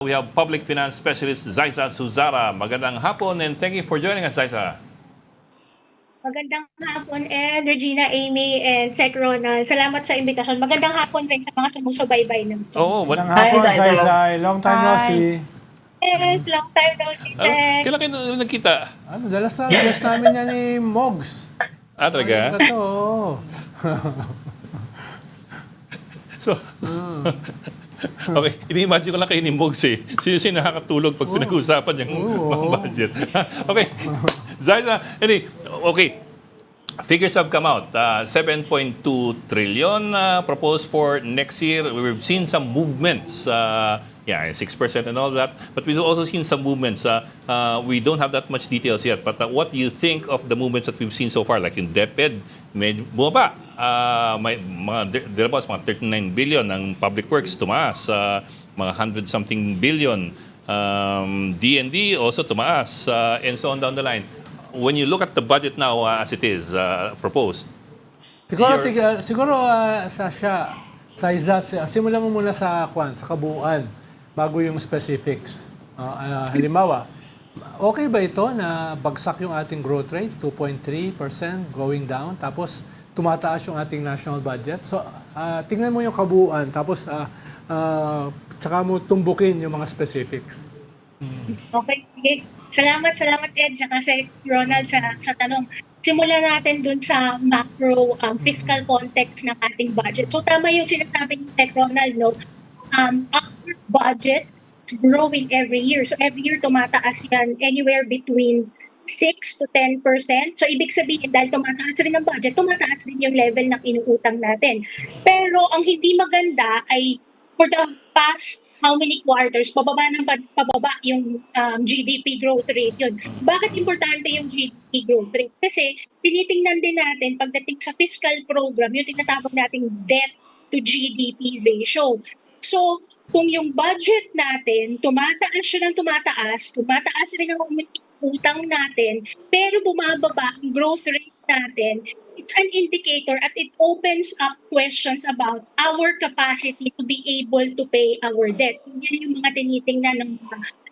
We have public finance specialist Zaiza Suzara. Magandang hapon and thank you for joining us, Zaiza. Magandang hapon, and Regina, Amy, and Sec Ronald. Salamat sa imbitasyon. Magandang hapon rin sa mga sumusubaybay naman. Oo, Magandang hapon, Saysay. Long time no see. Yes, long time no see, Sec. kailan kayo nagkita? Ano, dalas namin yan ni Mogs. Talaga? Ito, So, okay, ini-imagine ko lang kayo ni Mogs eh. Sino nakakatulog pag pinag-uusapan yung mga budget. Okay, Zaiza, okay, figures have come out. 7.2 trillion proposed for next year. We've seen some movements. 6% and all that. But we've also seen some movements. We don't have that much details yet. But what do you think of the movements that we've seen so far? Like in DepEd, medyo bumaba. May mga 39 billion ng public works tumaas. Mga 100-something billion. D&D also tumaas. And so on down the line. When you look at the budget now as it is proposed, siguro Saysay, simulan mo muna sa kabuuan bago yung specifics. Halimbawa, okay ba ito na bagsak yung ating growth rate, 2.3% going down, tapos tumataas yung ating national budget? So, tingnan mo yung kabuuan, tapos tsaka mo tumbukin yung mga specifics. Okay, sige. Salamat Ed, tsaka si Ronald sa tanong. Simulan natin dun sa macro fiscal context ng ating budget. So tama yung sinasabi ni Sec Ronald, no? Our budget is growing every year. So every year tumataas yan anywhere between 6 to 10%. So ibig sabihin, dahil tumataas rin ang budget, tumataas rin yung level ng inuutang natin. Pero ang hindi maganda ay for the past how many quarters, pababa yung GDP growth rate yun. Bakit importante yung GDP growth rate? Kasi tinitingnan din natin pagdating sa fiscal program, yung tinatawag nating debt to GDP ratio. So, kung yung budget natin, tumataas siya ng tumataas rin ang utang natin, pero bumababa ang growth rate natin, it's an indicator at it opens up questions about our capacity to be able to pay our debt. Yan yung mga tinitingnan ng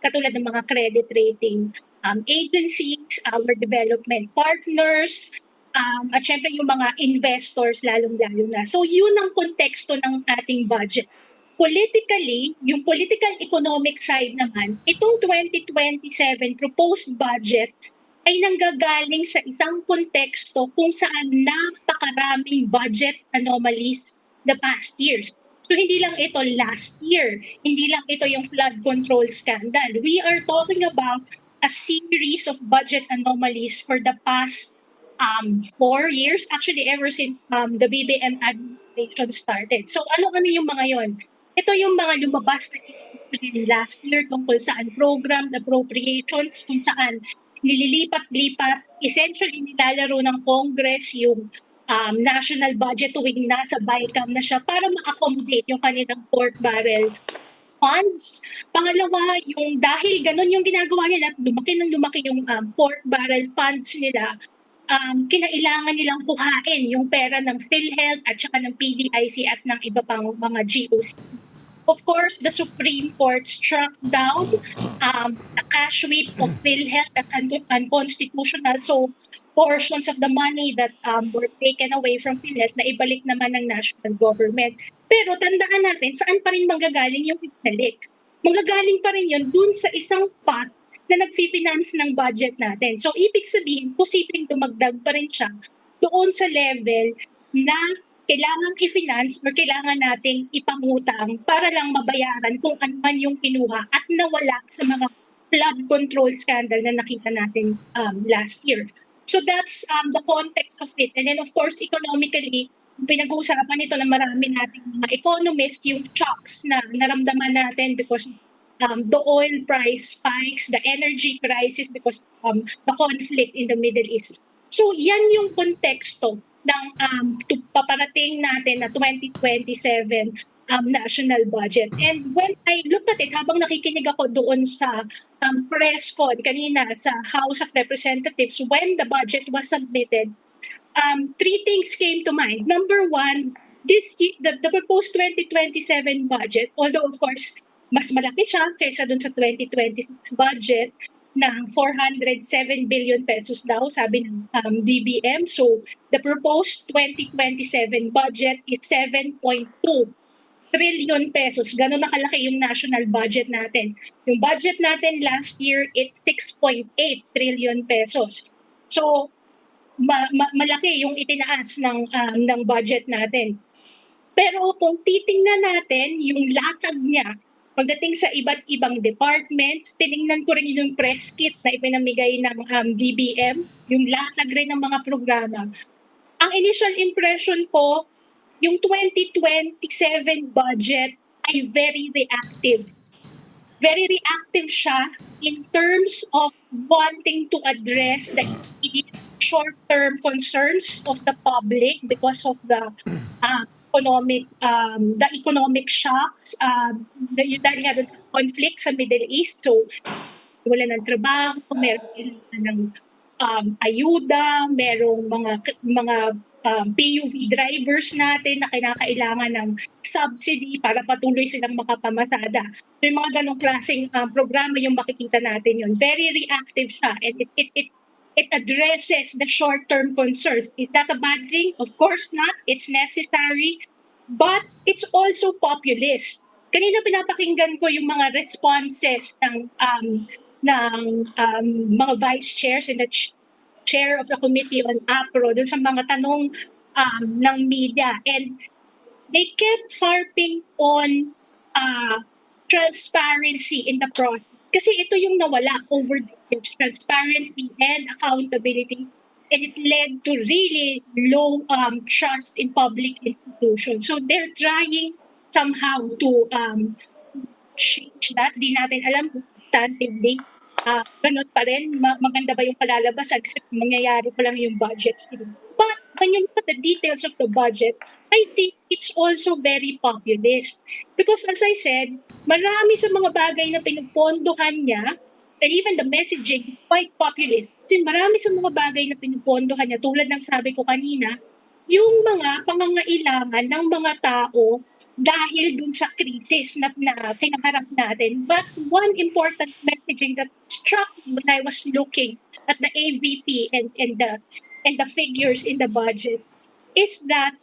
katulad ng mga credit rating agencies, our development partners, at syempre yung mga investors lalong-lalo na. So yun ang konteksto ng ating budget. Politically, yung political economic side naman, itong 2027 proposed budget ay nanggagaling sa isang konteksto kung saan napakaraming budget anomalies the past years. So hindi lang ito last year, hindi lang ito yung flood control scandal. We are talking about a series of budget anomalies for the past 4 years, actually ever since the BBM administration started. So ano-ano yung mga yon? Ito yung mga lumabas na last year tungkol saan program appropriations, kung saan nililipat-lipat, essentially nilalaro ng Congress yung national budget tuwing nasa BICAM na siya para ma-accommodate yung kanilang pork barrel funds. Pangalawa, yung dahil ganun yung ginagawa nila, lumaki yung pork barrel funds nila, kinailangan nilang kuhain yung pera ng PhilHealth at saka ng PDIC at ng iba pang mga GOC. Of course, the Supreme Court struck down the cash sweep of PhilHealth as unconstitutional. So, portions of the money that were taken away from PhilHealth na ibalik naman ng national government. Pero tandaan natin, saan pa rin manggagaling yung ibalik? Manggagaling pa rin yun dun sa isang pot na nag-finance ng budget natin. So, ibig sabihin, posibleng dumagdag pa rin siya doon sa level na kailangan i-finance or kailangan nating ipangutang para lang mabayaran kung ano man yung kinuha at nawala sa mga flood control scandal na nakita natin last year. So that's the context of it. And then of course, economically, pinag-uusapan ito na marami nating mga economists, yung shocks na naramdaman natin because the oil price spikes, the energy crisis because the conflict in the Middle East. So yan yung konteksto ng paparating natin na 2027 national budget. And when I looked at it, habang nakikinig ako doon sa press con kanina sa House of Representatives when the budget was submitted, three things came to mind. Number one, the proposed 2027 budget, although of course mas malaki siya kaysa dun sa 2026 budget ng 407 billion pesos daw, sabi ng DBM. So, the proposed 2027 budget is 7.2 trillion pesos. Ganun na kalaki yung national budget natin. Yung budget natin last year, it's 6.8 trillion pesos. So, malaki yung itinaas ng budget natin. Pero kung titingnan natin yung latag niya, pagdating sa iba't ibang departments, tiningnan ko rin yung press kit na ipinamigay ng DBM, yung latag rin ng mga programa. Ang initial impression ko, yung 2027 budget ay very reactive. Very reactive siya in terms of wanting to address the short-term concerns of the public because of the economic shocks, dahil nga doon sa conflict sa Middle East. So, wala ng trabaho, meron ng ayuda, merong mga PUV drivers natin na kinakailangan ng subsidy para patuloy silang makapamasada. So, yung mga ganong klaseng programa yung makikita natin yun. Very reactive siya, and it addresses the short-term concerns. Is that a bad thing? Of course not. It's necessary. But it's also populist. Kanina pinapakinggan ko yung mga responses ng mga vice chairs and the chair of the committee on APRO dun sa mga tanong ng media. And they kept harping on transparency in the process. Kasi ito yung nawala over the years, transparency and accountability. And it led to really low trust in public institutions. So they're trying somehow to change that. Di natin alam kung substantively ganun pa rin. Maganda ba yung palalabasan kasi mangyayari pa lang yung budget. But when you look at the details of the budget, I think it's also very populist. Because as I said, marami sa mga bagay na pinupondohan niya, and even the messaging, quite populist. Kasi marami sa mga bagay na pinupondohan niya, tulad ng sabi ko kanina, yung mga pangangailangan ng mga tao dahil dun sa krisis na kinaharap natin. But one important messaging that struck me when I was looking at the AVP and the figures in the budget is that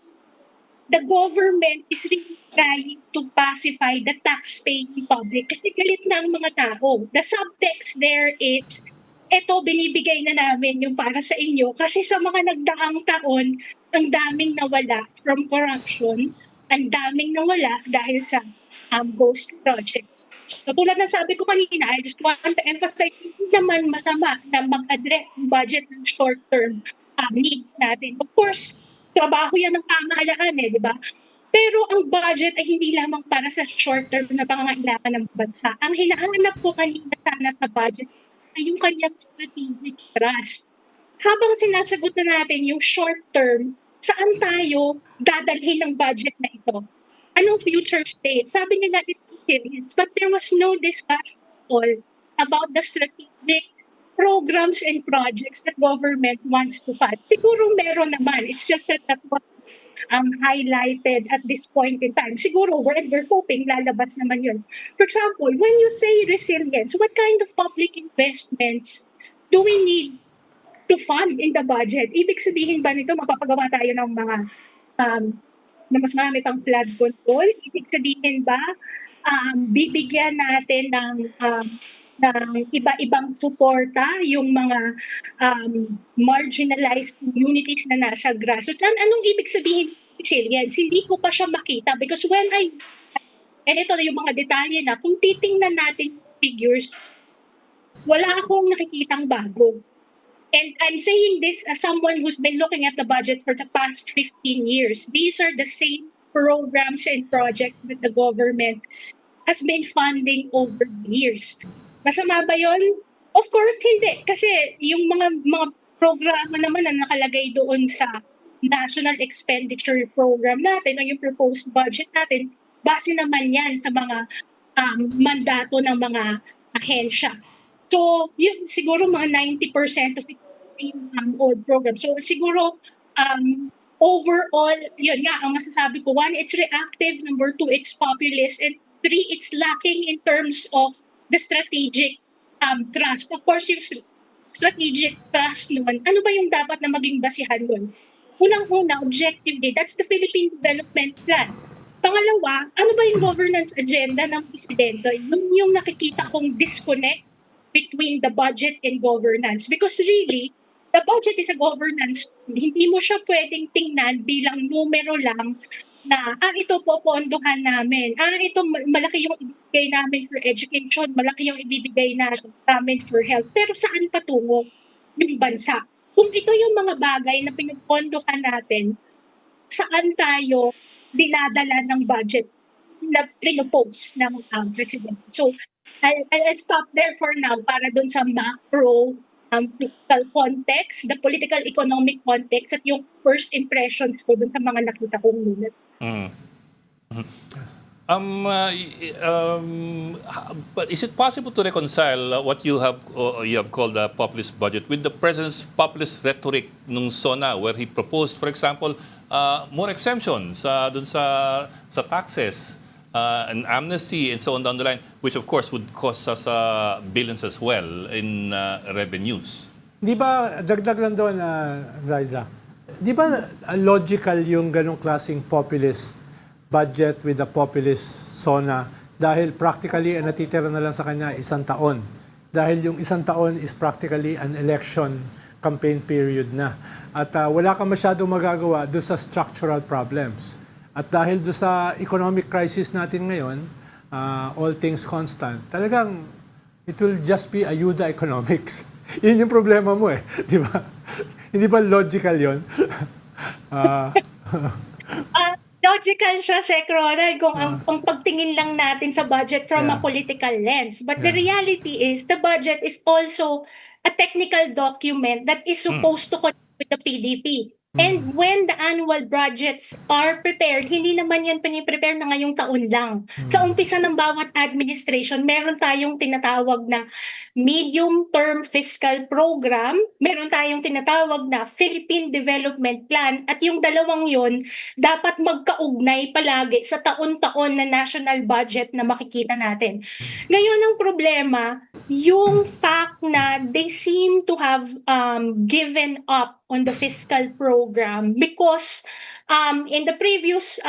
the government is really trying to pacify the tax-paying public kasi galit na ang mga tao. The subtext there is, eto binibigay na namin yung para sa inyo kasi sa mga nagdaang taon, ang daming nawala from corruption, ang daming nawala dahil sa ghost projects. So tulad ng sabi ko kanina, I just want to emphasize, hindi naman masama na mag-address ng budget ng short-term needs natin. Of course, trabaho yan ng pamahalaan di ba? Pero ang budget ay hindi lamang para sa short-term na pangangailangan ng bansa. Ang hinahanap ko kanina sana sa budget ay yung kanyang strategic thrust. Habang sinasagot na natin yung short-term, saan tayo dadalhin ng budget na ito? Anong future state? Sabi nila it's resilience, but there was no discussion at all about the strategic programs and projects that government wants to fund. Siguro meron naman. It's just that was highlighted at this point in time. Siguro we're hoping lalabas naman yun. For example, when you say resilience, what kind of public investments do we need to fund in the budget? Ibig sabihin ba nito mapapagawa tayo ng mga na mas marami pang flood control? Ibig sabihin ba bibigyan natin ng iba-ibang suporta yung mga marginalized communities na nasa grassroots? Anong ibig sabihin resilience? Hindi ko pa siya makita because and ito na yung mga detalye na kung titingnan natin figures, wala akong nakikitang bago. And I'm saying this as someone who's been looking at the budget for the past 15 years. These are the same programs and projects that the government has been funding over the years. Masama ba yun? Of course, hindi. Kasi yung mga programa naman na nakalagay doon sa National Expenditure Program natin o yung proposed budget natin, base naman yan sa mga mandato ng mga ahensya. So, yun, siguro mga 90% of it yung old program. So, siguro, overall, yun nga, ang masasabi ko, one, it's reactive. Number two, it's populist. And Three, it's lacking in terms of the strategic trust. Of course, yung strategic trust nun, ano ba yung dapat na maging basihan nun? Unang-una, objectively, that's the Philippine Development Plan. Pangalawa, ano ba yung governance agenda ng presidente? Yung nakikita kong disconnect between the budget and governance. Because really, the budget is a governance. Hindi mo siya pwedeng tingnan bilang numero lang na, ito po pondohan namin. Ito malaki yung ibibigay namin for education, malaki yung ibibigay namin for health. Pero saan patungo yung bansa? Kung ito yung mga bagay na pinupondohan natin, saan tayo dinadala ng budget na pinopose ng president? So, I'll stop there for now para dun sa macro fiscal context, the political economic context, at yung first impressions ko dun sa mga nakita kong nulat. But is it possible to reconcile what you have called a populist budget with the president's populist rhetoric nung SONA, where he proposed, for example, more exemptions dun sa taxes, an amnesty, and so on down the line, which of course would cost us billions as well in revenues? Di ba, dagdag lang doon, Zaiza, di ba logical yung ganong klaseng populist budget with a populist SONA dahil practically ang natitira na lang sa kanya isang taon. Dahil yung isang taon is practically an election campaign period na. At wala kang masyadong magagawa doon sa structural problems. At dahil doon sa economic crisis natin ngayon, all things constant, talagang it will just be ayuda economics. Yun yung problema mo eh. Di ba? Hindi ba logical yun? Logical siya, Sec Ronald, kung pagtingin lang natin sa budget from a political lens. But the reality is, the budget is also a technical document that is supposed to connect with the PDP. And when the annual budgets are prepared, hindi naman yan piniprepare na ngayong taon lang. Sa umpisa ng bawat administration, meron tayong tinatawag na medium-term fiscal program, meron tayong tinatawag na Philippine Development Plan, at yung dalawang yon dapat magkaugnay palagi sa taon-taon na national budget na makikita natin. Ngayon ang problema, yung fact na they seem to have given up on the fiscal program because in the previous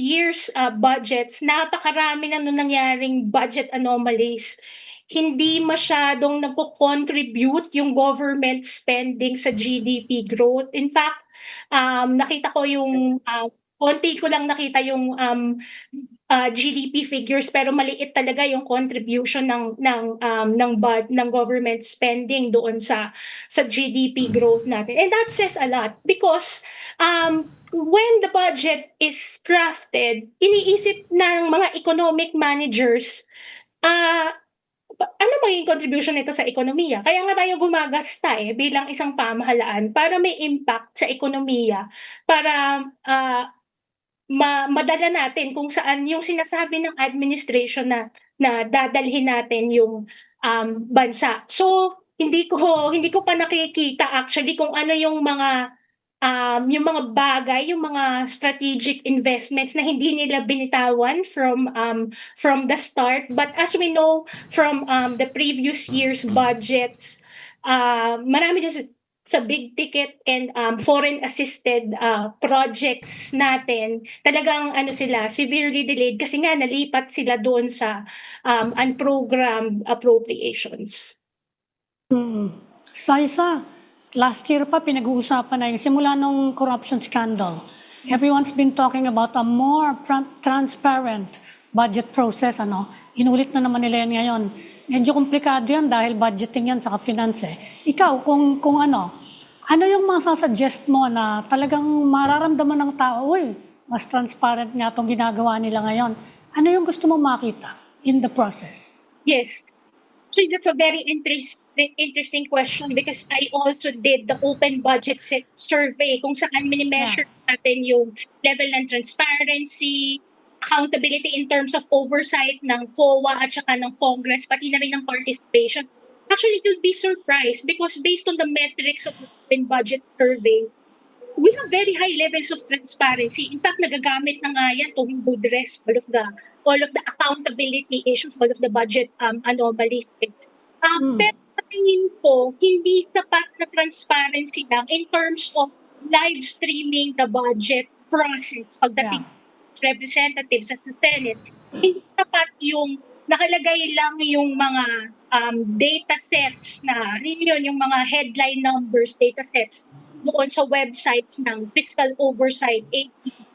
year's budgets, napakarami na nangyaring budget anomalies. Hindi masyadong nagko-contribute yung government spending sa GDP growth. In fact, nakita ko yung konti ko lang nakita yung GDP figures, pero maliit talaga yung contribution ng government spending doon sa GDP growth natin. And that says a lot because when the budget is crafted, iniisip ng mga economic managers ano magiging contribution nito sa ekonomiya? Kaya nga tayo gumagasta bilang isang pamahalaan para may impact sa ekonomiya, para madala natin kung saan yung sinasabi ng administration na dadalhin natin yung bansa. So hindi ko pa nakikita actually kung ano yung mga bagay, yung mga strategic investments na hindi nila binitawan from the start. But as we know from the previous year's budgets, marami din sa big ticket and foreign assisted projects natin, talagang sila severely delayed kasi nga nalipat sila doon sa unprogrammed appropriations. Saisa, last year pa pinag-uusapan na yung simula nung corruption scandal. Everyone's been talking about a more transparent budget process. Inulit na naman nila yan ngayon. Medyo komplikado yan dahil budgeting yan sa finance. Ikaw, kung ano yung masasuggest mo na talagang mararamdaman ng tao, mas transparent nga itong ginagawa nila ngayon. Ano yung gusto mo makita in the process? Yes. So that's a very interesting question because I also did the open budget survey kung saan mini-measure natin yung level ng transparency, accountability in terms of oversight ng COA at saka ng Congress, pati na rin ng participation. Actually, you'll be surprised because based on the metrics of open budget survey, we have very high levels of transparency. In fact, nagagamit na nga yan to redress all of the accountability issues, all of the budget anomalies. Pero sa tingin ko, hindi sapat na transparency lang in terms of live streaming the budget process pagdating sa representatives at sa Senate. Hindi sapat yung nakalagay lang yung mga data sets na, yun, yung mga headline numbers, data sets doon sa websites ng Fiscal Oversight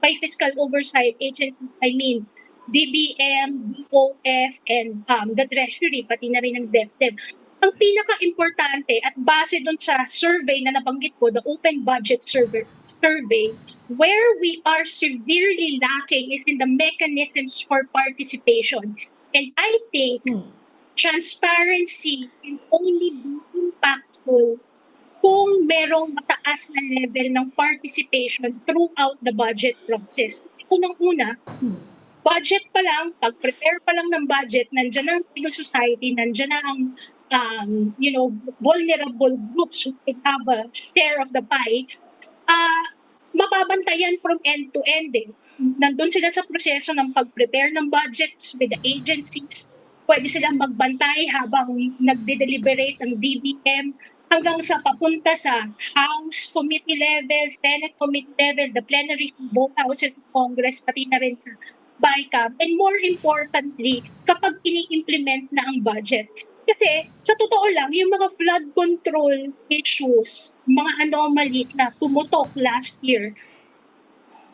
by Fiscal Oversight Agency, I mean, DBM, DOF, and the Treasury, pati na rin ang DepEd. Ang pinaka-importante at base dun sa survey na nabanggit ko, the Open Budget Survey, where we are severely lacking is in the mechanisms for participation. And I think transparency can only be impactful kung merong mataas na level ng participation throughout the budget process. Unang-una, budget pa lang, pag-prepare pa lang ng budget, nandiyan ang civil society, nandiyan na ang vulnerable groups who can have a share of the pie, mababantayan from end to end. Nandun sila sa proseso ng pag-prepare ng budgets with the agencies. Pwede silang magbantay habang nagde-deliberate ang DBM hanggang sa papunta sa House Committee level, Senate Committee level, the plenaries of both houses of Congress, pati na rin sa BICAM. And more importantly, kapag ini-implement na ang budget. Kasi sa totoo lang, yung mga flood control issues, mga anomalies na tumutok last year,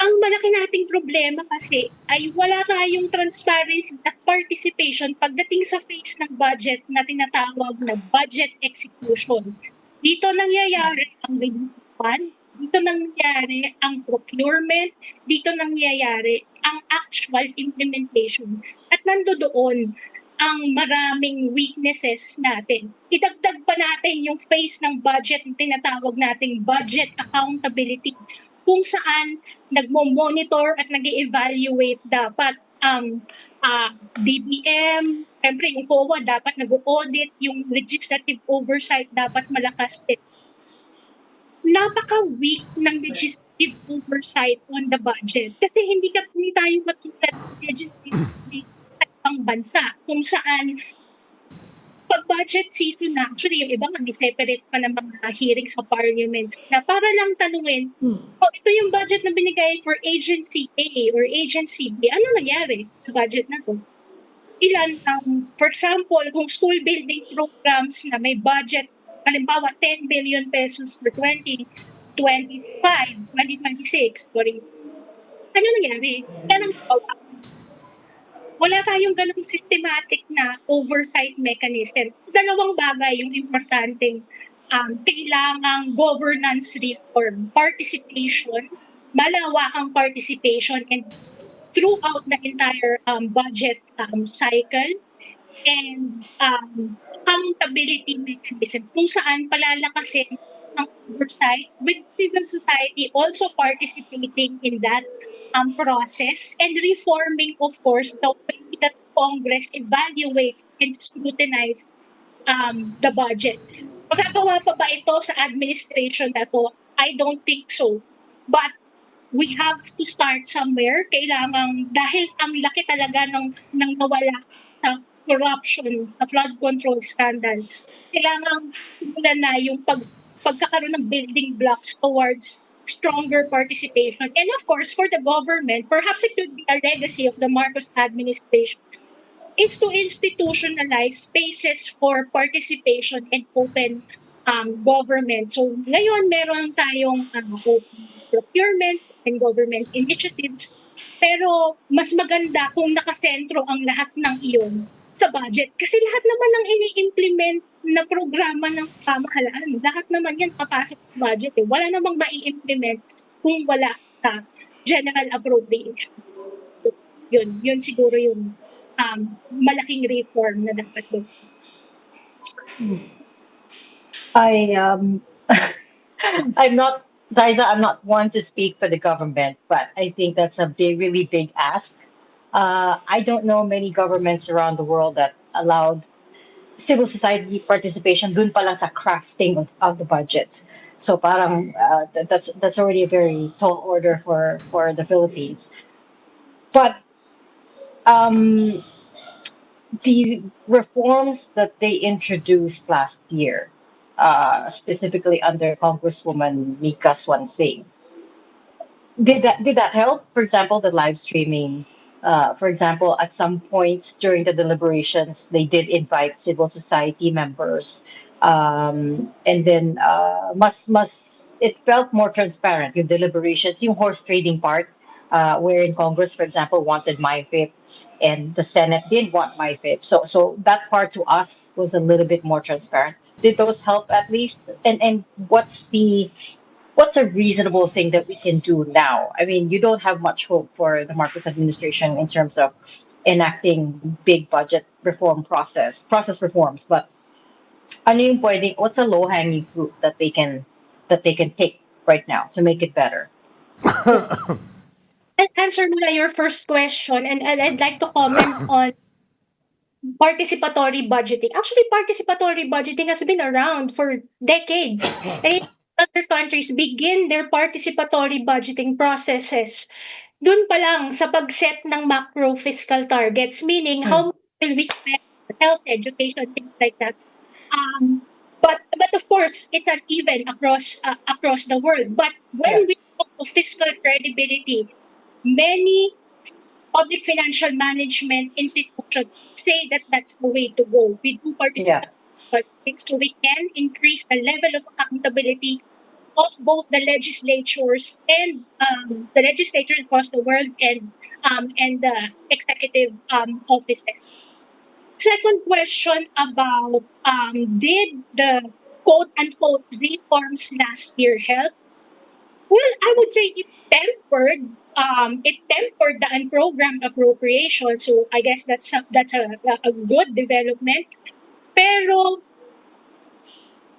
ang malaki nating problema kasi ay wala tayong transparency at participation pagdating sa phase ng budget na tinatawag na budget execution. Dito nangyayari ang relief fund, dito nangyayari ang procurement, dito nangyayari ang actual implementation. At nandoon ang maraming weaknesses natin. Idagdag pa natin yung phase ng budget na tinatawag nating budget accountability, kung saan nagmo-monitor at nag-evaluate dapat ang DBM, siyempre yung COA dapat nag-audit, yung legislative oversight dapat malakas din. Napaka-weak ng legislative oversight on the budget kasi hindi tayo matulad ng legislative pang bansa kung saan pag budget season na, actually yung iba mag-separate pa ng mga hearing sa parliament na para lang tanungin, ito yung budget na binigay for agency A or agency B, ano nangyari sa budget na to? Ilan, for example, kung school building programs na may budget, halimbawa 10 billion pesos for 2026, sorry. Ano nangyari? Yan ang wala tayong ganung systematic na oversight mechanism. Dalawang bagay yung importanteng kailangang governance reform, participation, malawakang participation and throughout the entire budget cycle and accountability mechanism kung saan palalakasin ang oversight with civil society also participating in that process and reforming, of course, the way that Congress evaluates and scrutinizes the budget. Magagawa pa ba ito sa administration na to? I don't think so. But we have to start somewhere. Kailangan, dahil ang laki talaga ng nawala sa corruption, sa flood control scandal, kailangan simulan na yung pagkakaroon ng building blocks towards stronger participation. And of course, for the government, perhaps it could be a legacy of the Marcos administration, is to institutionalize spaces for participation and open government. So ngayon, meron tayong open procurement and government initiatives, pero mas maganda kung nakasentro ang lahat ng iyon sa budget. Kasi lahat naman ng ini-implement na programa ng pamahalaan, lahat naman yan papasok sa budget. Wala namang mai-implement kung wala sa general appropriation. Yun siguro yung malaking reform na dapat doon. I'm not, Liza, I'm not one to speak for the government, but I think that's a really big ask. I don't know many governments around the world that allowed civil society participation dun pa lang sa crafting of the budget. So parang that's already a very tall order for the Philippines. But um, the reforms that they introduced last year, specifically under Congresswoman Mika Swansing, did that help? For example, the live streaming. For example, at some points during the deliberations, they did invite civil society members, and then it felt more transparent. Yung deliberations, yung horse trading part, wherein Congress, for example, wanted MyFIP, and the Senate did want MyFIP. So that part to us was a little bit more transparent. Did those help at least? And what's a reasonable thing that we can do now? I mean, you don't have much hope for the Marcos administration in terms of enacting big budget process reforms. But ano yung pwedeng, what's a low hanging fruit that they can take right now to make it better? I'll answer muna your first question, and I'd like to comment on participatory budgeting. Actually, participatory budgeting has been around for decades. And other countries begin their participatory budgeting processes dun pa lang sa pag-set ng macro fiscal targets, meaning how much will we spend on health, education, things like that. But of course, it's uneven across the world. But when we talk of fiscal credibility, many public financial management institutions say that that's the way to go. We do participate, so we can increase the level of accountability of both the legislatures and the legislatures across the world and the executive offices. Second question about did the quote unquote reforms last year help? Well, I would say it tempered the unprogrammed appropriation. So I guess that's a good development. Pero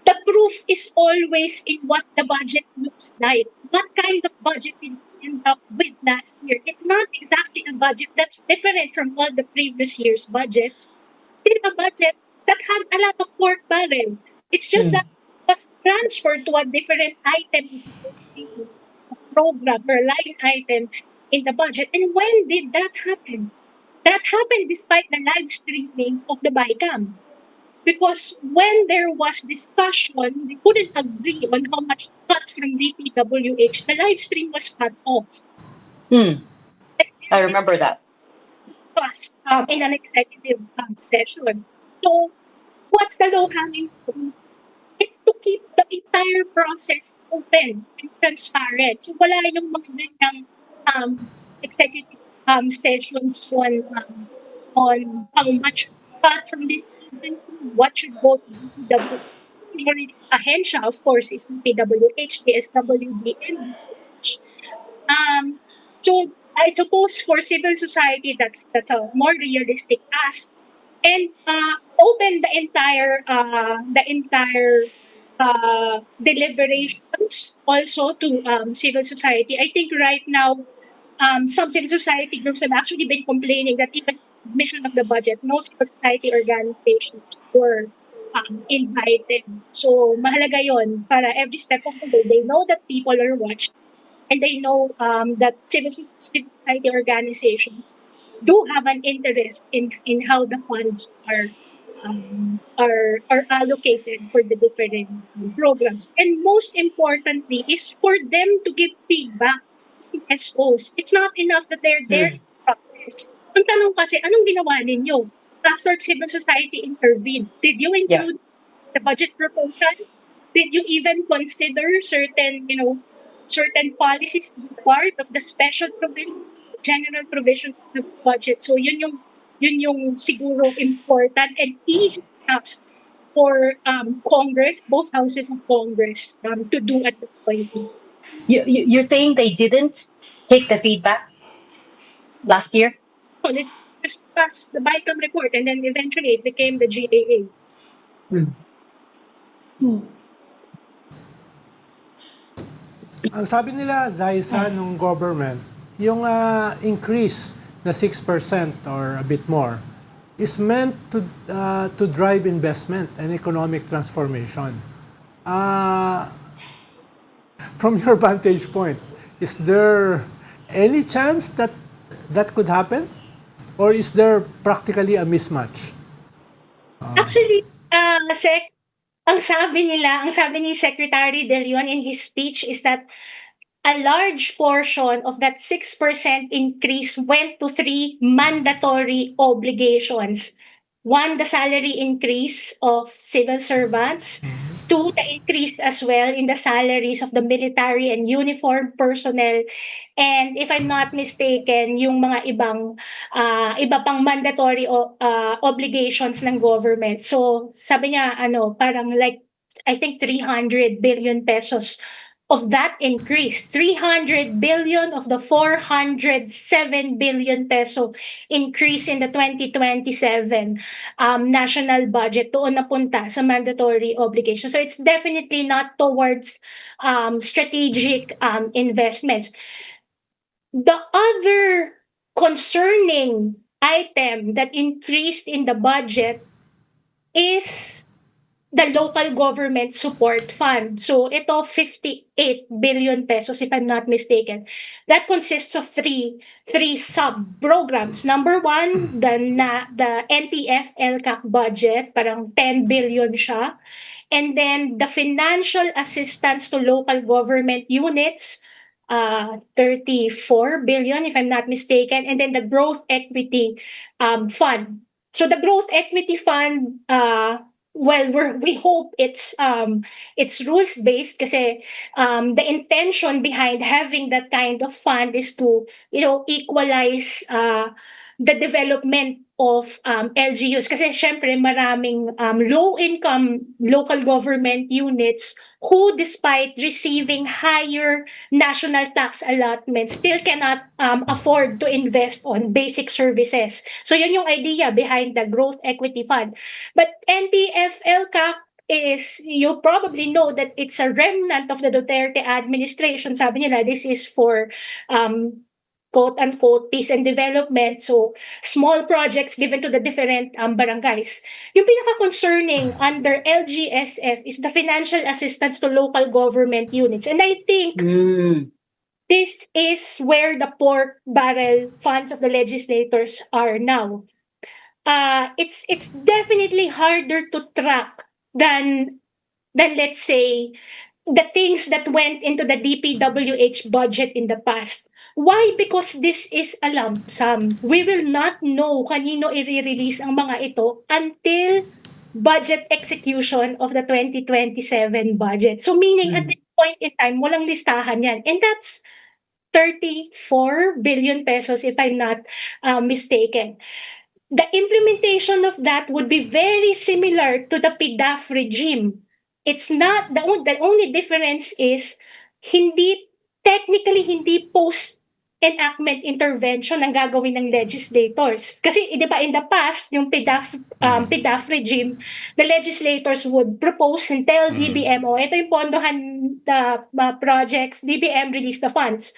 the proof is always in what the budget looks like. What kind of budget did we end up with last year? It's not exactly a budget that's different from all the previous year's budgets. It's a budget that had a lot of pork barrel. It's just that it was transferred to a different item, program or line item in the budget. And when did that happen? That happened despite the live streaming of the BICAM. Because when there was discussion, they couldn't agree on how much to cut from DPWH. The live stream was cut off. I remember that. Was in an executive session. So, what's the low-hanging fruit? It's to keep the entire process open and transparent. So, wala yung mga ganyang executive sessions on how much cut from this what should go to DPWH. Ahensya, of course, is DPWH, DSWD, and so I suppose for civil society, that's a more realistic ask, and open the entire deliberations also to civil society. I think right now, some civil society groups have actually been complaining that even mission of the budget, no civil society organizations were invited. So, mahalaga yon para every step of the way, they know that people are watching and they know that civil society organizations do have an interest in how the funds are allocated for the different programs. And most importantly is for them to give feedback to CSOs. It's not enough that they're there in practice. Ang tanong kasi, anong ginawa ninyo after civil society intervened? Did you include the budget proposal? Did you even consider certain policies as part of the special provision, general provision of the budget? So yun yung siguro important and easy enough for Congress, both houses of Congress, to do at this point. You're saying they didn't take the feedback last year? So they just passed the BICAM report and then eventually it became the GAA. Ang sabi nila, Zaisa, nung government, yung increase na 6% or a bit more is meant to drive investment and economic transformation. from your vantage point, is there any chance that that could happen? Or is there practically a mismatch? Actually, Sec, ang sabi ni Secretary De Leon in his speech is that a large portion of that 6% increase went to three mandatory obligations. One, the salary increase of civil servants. Two, the increase as well in the salaries of the military and uniformed personnel. And if I'm not mistaken, yung mga iba pang mandatory obligations ng government. So sabi niya, parang like, I think 300 billion pesos of that increase. 300 billion of the 407 billion peso increase in the 2027 national budget doon napunta sa mandatory obligation. So it's definitely not towards strategic investments. The other concerning item that increased in the budget is the local government support fund. So ito 58 billion pesos if I'm not mistaken. That consists of three sub-programs. Number one, the NTF LCAC budget, parang 10 billion siya. And then the financial assistance to local government units, 34 billion if I'm not mistaken. And then the growth equity fund. So the growth equity fund, we hope it's rules based kasi the intention behind having that kind of fund is to equalize the development of LGUs kasi syempre maraming low income local government units who despite receiving higher national tax allotments still cannot afford to invest on basic services. So yun yung idea behind the growth equity fund. But NTF-LCAC is, you probably know that it's a remnant of the Duterte administration. Sabi nila, this is for quote-unquote peace and development. So small projects given to the different barangays. Yung pinaka-concerning under LGSF is the financial assistance to local government units. And I think this is where the pork barrel funds of the legislators are now. It's definitely harder to track than let's say the things that went into the DPWH budget in the past. Why? Because this is a lump sum. We will not know kanino i-release ang mga ito until budget execution of the 2027 budget. So meaning at this point in time, walang listahan yan. And that's 34 billion pesos if I'm not mistaken. The implementation of that would be very similar to the PDAF regime. It's not, the only difference is technically hindi post-enactment intervention ang gagawin ng legislators. Kasi di ba in the past, yung PDAF regime, the legislators would propose and tell DBM, ito yung pondohan the projects, DBM release the funds.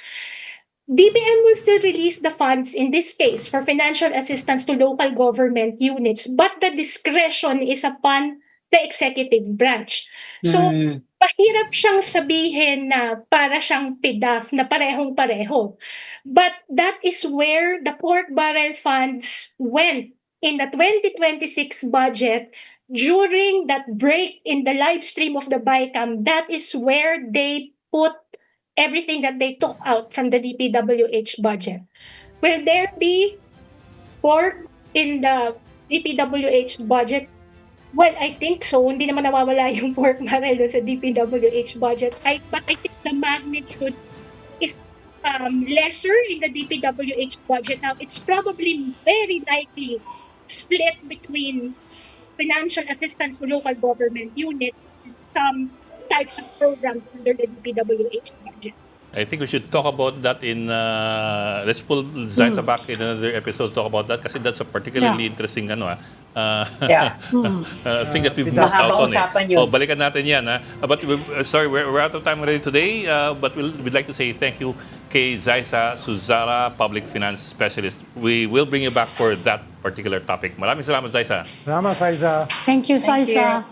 DBM will still release the funds in this case for financial assistance to local government units, but the discretion is upon the executive branch. So, mahirap siyang sabihin na para siyang PDAF na parehong-pareho. But that is where the pork barrel funds went in the 2026 budget during that break in the live stream of the BICAM. That is where they put everything that they took out from the DPWH budget. Will there be pork in the DPWH budget? Well, I think so. Hindi naman nawawala yung pork barrel sa DPWH budget. But I think the magnitude is lesser in the DPWH budget. Now, it's probably very likely split between financial assistance to local government units and some types of programs under the DPWH budget. I think we should talk about that in, let's pull Zaiza back in another episode, talk about that kasi that's a particularly interesting thing that we've missed out on. Balikan natin yan. But sorry, we're out of time already today, but we'd like to say thank you kay Zaiza Suzara, Public Finance Specialist. We will bring you back for that particular topic. Maraming salamat, Zaiza. Salamat, Saiza. Thank you, Saisa.